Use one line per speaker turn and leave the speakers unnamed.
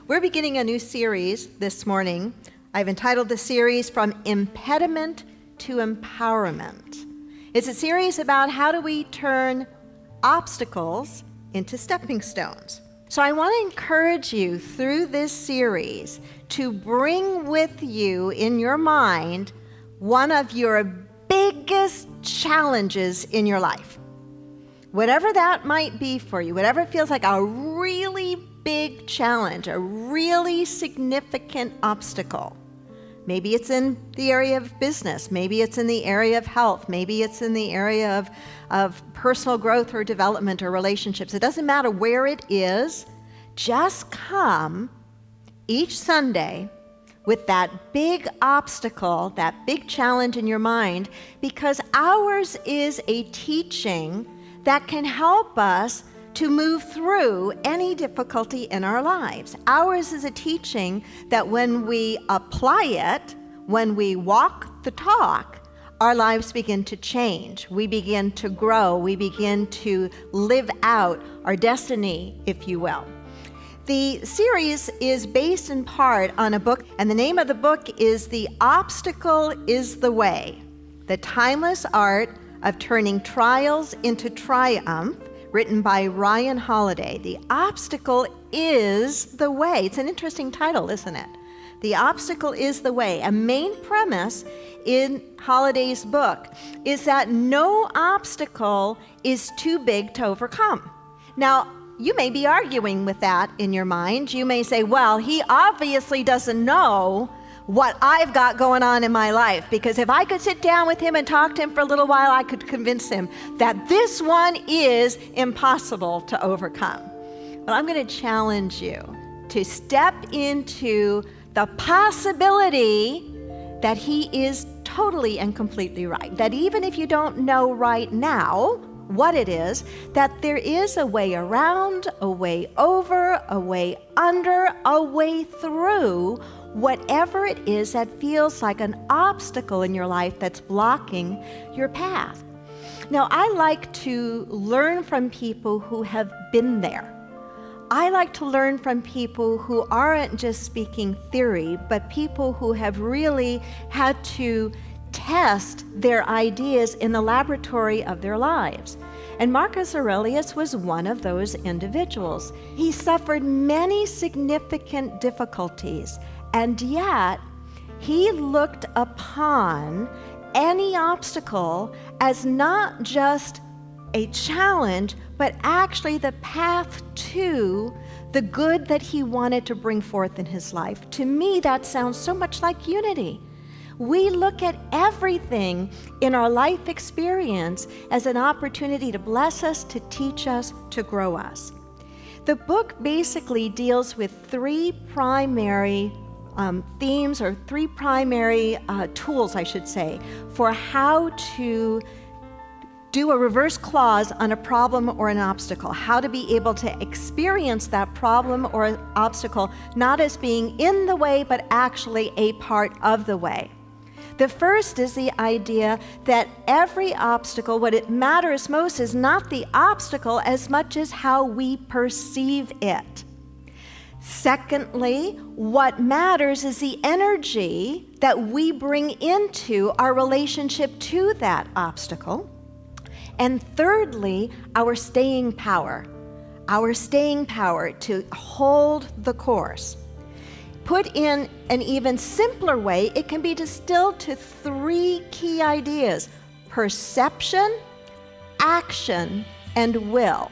We're beginning a new series this morning. I've entitled the series From Impediment to Empowerment. It's a series about how do we turn obstacles into stepping stones. So I want to encourage you through this series to bring with you in your mind one of your biggest challenges in your life. Whatever that might be for you, whatever feels like a really big challenge, a really significant obstacle. Maybe it's in the area of business, maybe it's in the area of health, maybe it's in the area of personal growth or development or relationships. It doesn't matter where it is, just come each Sunday with that big obstacle, that big challenge in your mind, because ours is a teaching that can help us to move through any difficulty in our lives. Ours is a teaching that when we apply it, when we walk the talk, our lives begin to change. We begin to grow. We begin to live out our destiny, if you will. The series is based in part on a book, and the name of the book is The Obstacle is the Way, The Timeless Art of Turning Trials into Triumph, written by Ryan Holiday. The Obstacle is the Way. It's an interesting title, isn't it? The Obstacle is the Way. A main premise in Holiday's book is that no obstacle is too big to overcome. Now, you may be arguing with that in your mind. You may say, well, he obviously doesn't know what I've got going on in my life, because if I could sit down with him and talk to him for a little while, I could convince him that this one is impossible to overcome. But I'm going to challenge you to step into the possibility that he is totally and completely right. That even if you don't know right now what it is, that there is a way around, a way over, a way under, a way through whatever it is that feels like an obstacle in your life that's blocking your path. Now, I like to learn from people who have been there. I like to learn from people who aren't just speaking theory, but people who have really had to test their ideas in the laboratory of their lives. And Marcus Aurelius was one of those individuals. He suffered many significant difficulties, and yet he looked upon any obstacle as not just a challenge, but actually the path to the good that he wanted to bring forth in his life. To me, that sounds so much like unity. We look at everything in our life experience as an opportunity to bless us, to teach us, to grow us. The book basically deals with three primary themes, or three primary tools, I should say, for how to do a reverse clause on a problem or an obstacle, how to be able to experience that problem or obstacle not as being in the way, but actually a part of the way. The first is the idea that every obstacle, what it matters most is not the obstacle as much as how we perceive it. Secondly, what matters is the energy that we bring into our relationship to that obstacle. And thirdly, our staying power to hold the course. Put in an even simpler way, it can be distilled to three key ideas: perception, action, and will.